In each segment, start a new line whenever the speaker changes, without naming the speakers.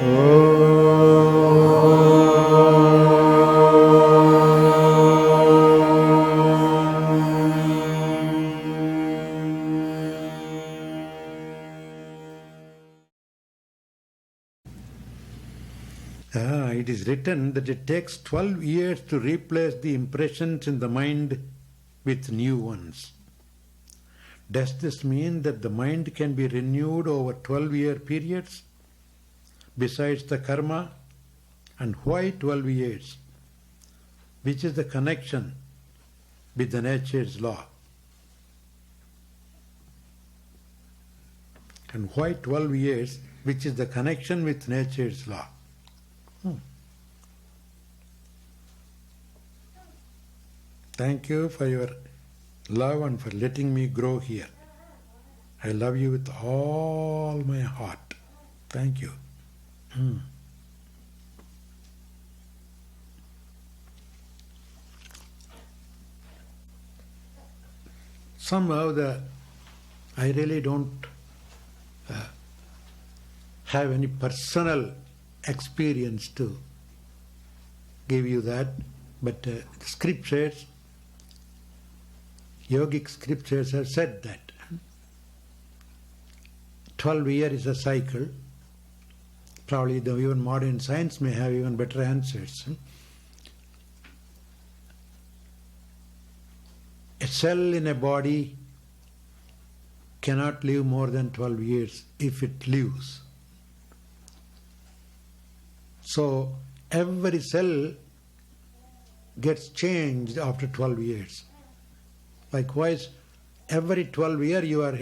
It is written that it takes 12 years to replace the impressions in the mind with new ones. Does this mean that the mind can be renewed over 12-year periods besides the karma? And why 12 years? Which is the connection with the nature's law? And why 12 years? Which is the connection with nature's law? Thank you for your love and for letting me grow here. I love you with all my heart. Thank you. Somehow I really don't have any personal experience to give you that, but scriptures, yogic scriptures have said that 12 years is a cycle. Probably even modern science may have even better answers. A cell in a body cannot live more than 12 years if it lives. So every cell gets changed after 12 years. Likewise, every 12 years you are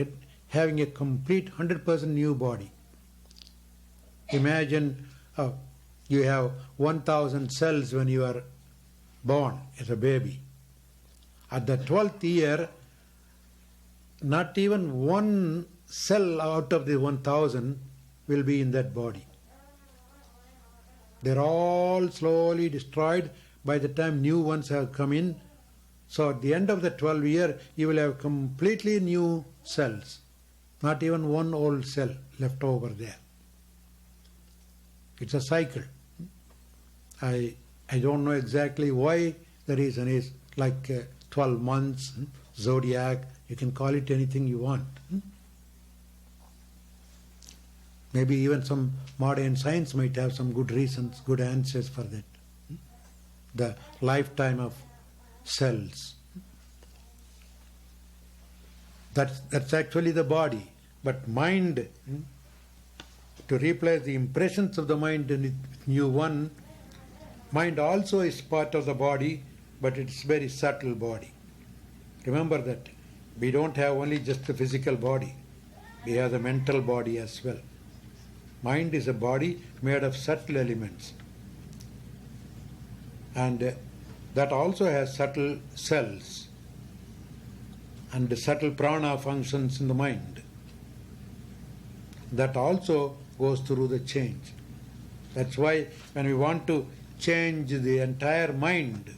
having a complete 100% new body. Imagine you have 1,000 cells when you are born as a baby. At the 12th year, not even one cell out of the 1,000 will be in that body. They're all slowly destroyed by the time new ones have come in. So at the end of the 12th year, you will have completely new cells. Not even one old cell left over there. It's a cycle. I don't know exactly why the reason is, like 12 months, zodiac, you can call it anything you want. Maybe even some modern science might have some good reasons, good answers for that. The lifetime of cells. That's actually the body. But mind, to replace the impressions of the mind in a new one, mind also is part of the body, but it's very subtle body. Remember that we don't have only just the physical body, we have the mental body as well. Mind is a body made of subtle elements. And that also has subtle cells and subtle prana functions in the mind. That also goes through the change. That's why when we want to change the entire mind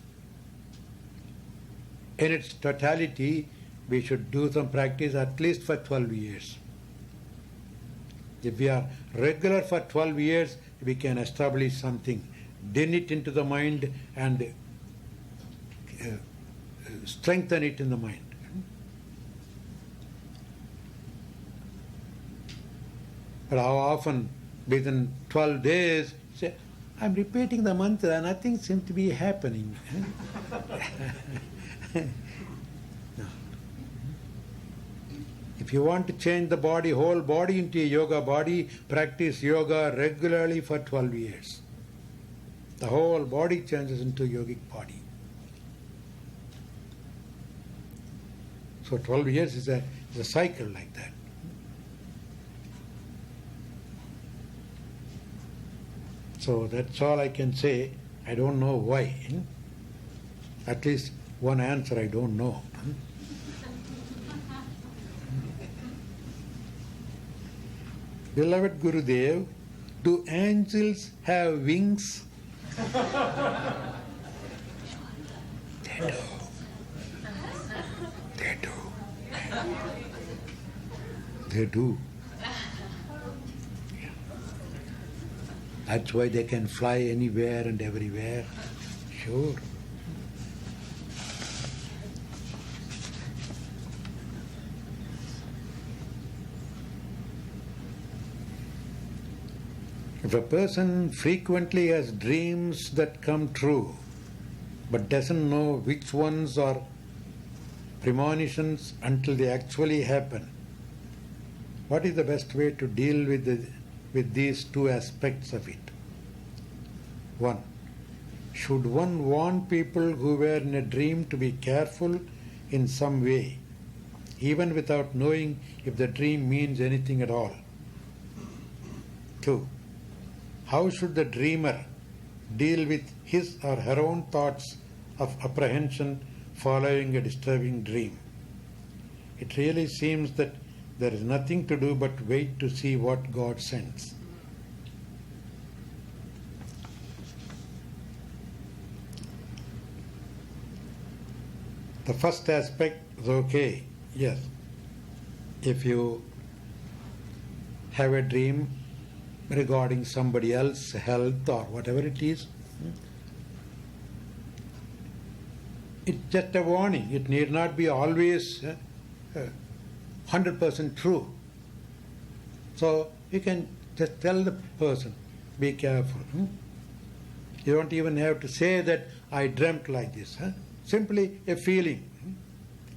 in its totality, we should do some practice at least for 12 years. If we are regular for 12 years, we can establish something, din it into the mind and strengthen it in the mind. But how often within 12 days, say, I'm repeating the mantra, nothing seems to be happening. No. If you want to change the body, whole body into a yoga body, practice yoga regularly for 12 years. The whole body changes into a yogic body. So 12 years is a cycle like that. So that's all I can say. I don't know why. At least one answer I don't know. Beloved Gurudev, do angels have wings? They do. They do. They do. That's why they can fly anywhere and everywhere. Sure. If a person frequently has dreams that come true, but doesn't know which ones are premonitions until they actually happen, what is the best way to deal with these two aspects of it? 1. Should one warn people who were in a dream to be careful in some way, even without knowing if the dream means anything at all? 2. How should the dreamer deal with his or her own thoughts of apprehension following a disturbing dream? It really seems that there is nothing to do but wait to see what God sends. The first aspect is okay, yes. If you have a dream regarding somebody else's health or whatever it is, it's just a warning. It need not be always 100% true. So you can just tell the person, be careful. You don't even have to say that I dreamt like this. Simply a feeling.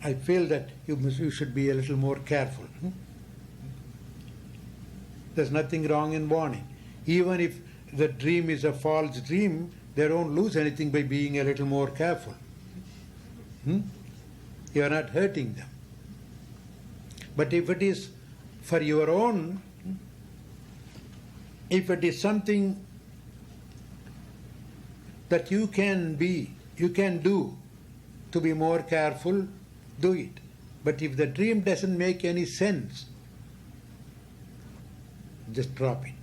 I feel that you should be a little more careful. There's nothing wrong in warning. Even if the dream is a false dream, they don't lose anything by being a little more careful. You are not hurting them. But if it is for your own, if it is something that you can do to be more careful, do it. But if the dream doesn't make any sense, just drop it.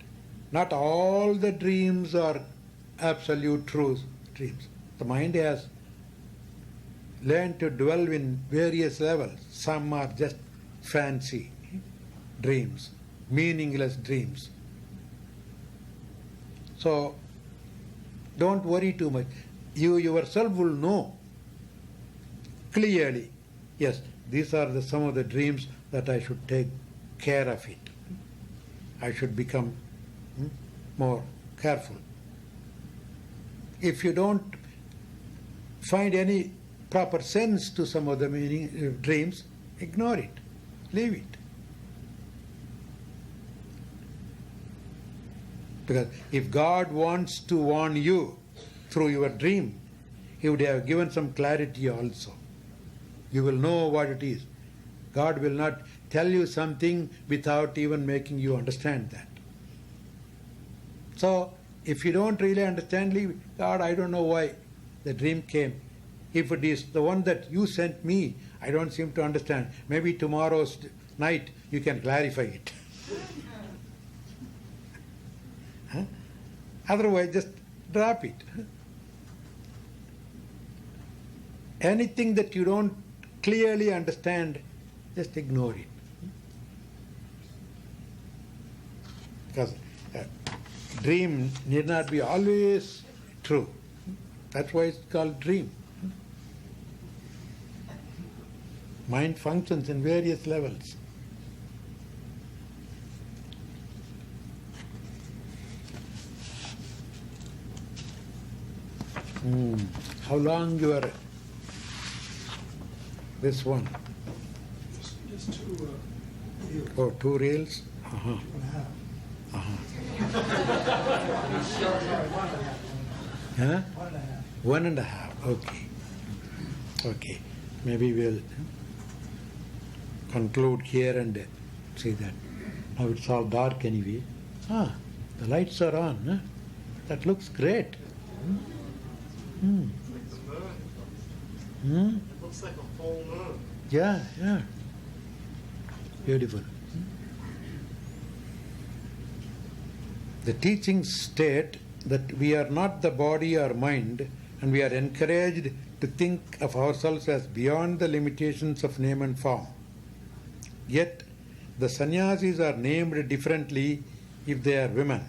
Not all the dreams are absolute true dreams. The mind has learned to dwell in various levels. Some are just fancy dreams, meaningless dreams. So don't worry too much. You yourself will know clearly, yes, these are some of the dreams that I should take care of it. I should become more careful. If you don't find any proper sense to some of the meaning dreams, ignore it, leave it. Because if God wants to warn you through your dream, He would have given some clarity also. You will know what it is. God will not tell you something without even making you understand that. So, if you don't really understand, leave it. God, I don't know why the dream came. If it is the one that you sent me, I don't seem to understand. Maybe tomorrow's night you can clarify it. Otherwise, just drop it. Anything that you don't clearly understand, just ignore it. Because dream need not be always true. That's why it's called dream. Mind functions in various levels. How long you are this one?
Just 2 reels.
Oh, 2 reels?
2.5.
Huh?
1.5.
1.5. Okay. Okay. Maybe we'll conclude here and see that. Now it's all dark anyway. The lights are on. Huh? That looks great.
It looks like a full moon.
Yeah. Beautiful. The teachings state that we are not the body or mind, and we are encouraged to think of ourselves as beyond the limitations of name and form. Yet, the sannyasis are named differently if they are women.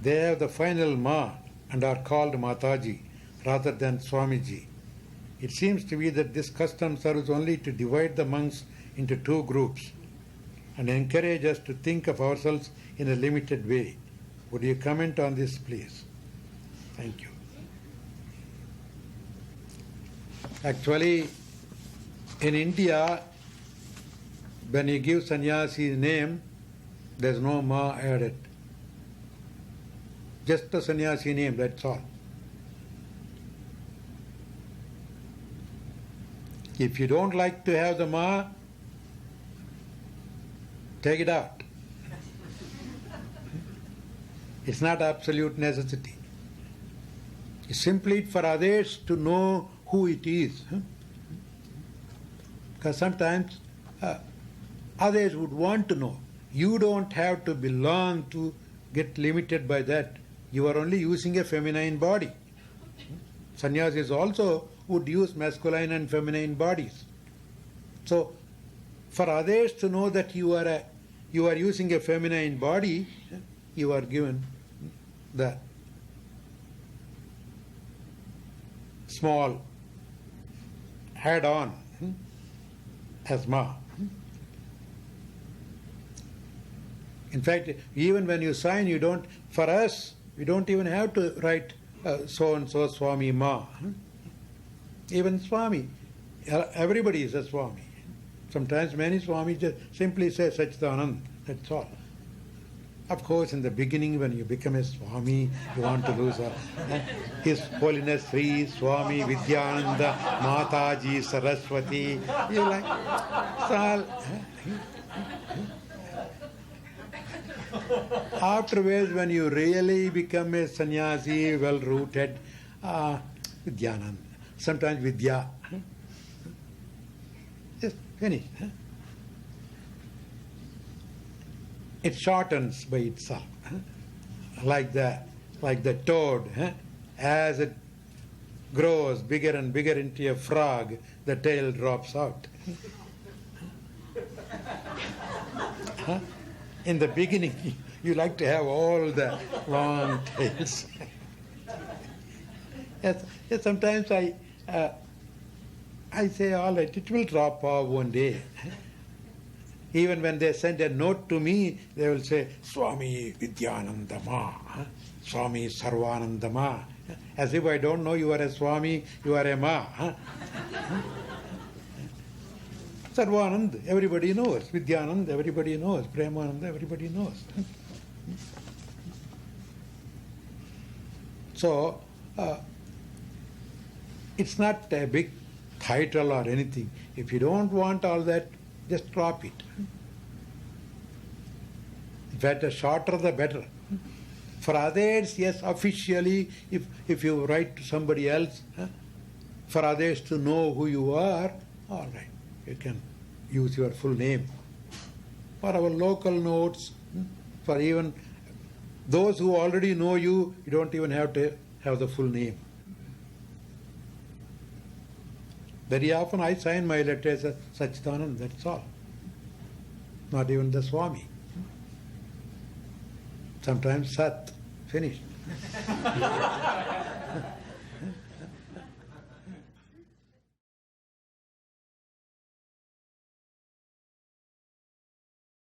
They have the final Ma and are called Mataji rather than Swamiji. It seems to be that this custom serves only to divide the monks into two groups and encourage us to think of ourselves in a limited way. Would you comment on this, please? Thank you. Actually, in India, when you give sannyasi name, there's no Ma added. Just the sannyasi name, that's all. If you don't like to have the Ma, take it out. It's not absolute necessity. It's simply for others to know who it is. Because sometimes others would want to know. You don't have to belong to get limited by that. You are only using a feminine body. Sannyasis also would use masculine and feminine bodies. So, for others to know that you are using a feminine body, you are given the small add-on as Ma. In fact, even when you sign, you don't. For us, we don't even have to write so and so Swami Ma. Even Swami, everybody is a Swami. Sometimes many Swamis just simply say Satchidananda. That's all. Of course, in the beginning, when you become a Swami, you want to lose His Holiness Sri Swami Vidyananda Mataji Saraswati. You like it's all. Afterwards, when you really become a sannyasi, well-rooted, Vidyananda, sometimes Vidya, just finish. It shortens by itself, like the toad. As it grows bigger and bigger into a frog, the tail drops out. In the beginning, you like to have all the long tails. Yes, sometimes I say, all right, it will drop off one day. Even when they send a note to me, they will say, Swami Vidyananda Ma, Swami Sarvananda Ma. As if I don't know you are a Swami, you are a Ma. Sarvanand, everybody knows. Vidyanand, everybody knows. Premanand, everybody knows. So, it's not a big title or anything. If you don't want all that, just drop it. In fact, the shorter the better. For others, yes, officially, if you write to somebody else, for others to know who you are, all right, you can use your full name. For our local notes, for even those who already know you, you don't even have to have the full name. Very often I sign my letters as Satchidananda, that's all. Not even the Swami. Sometimes Sat, finished.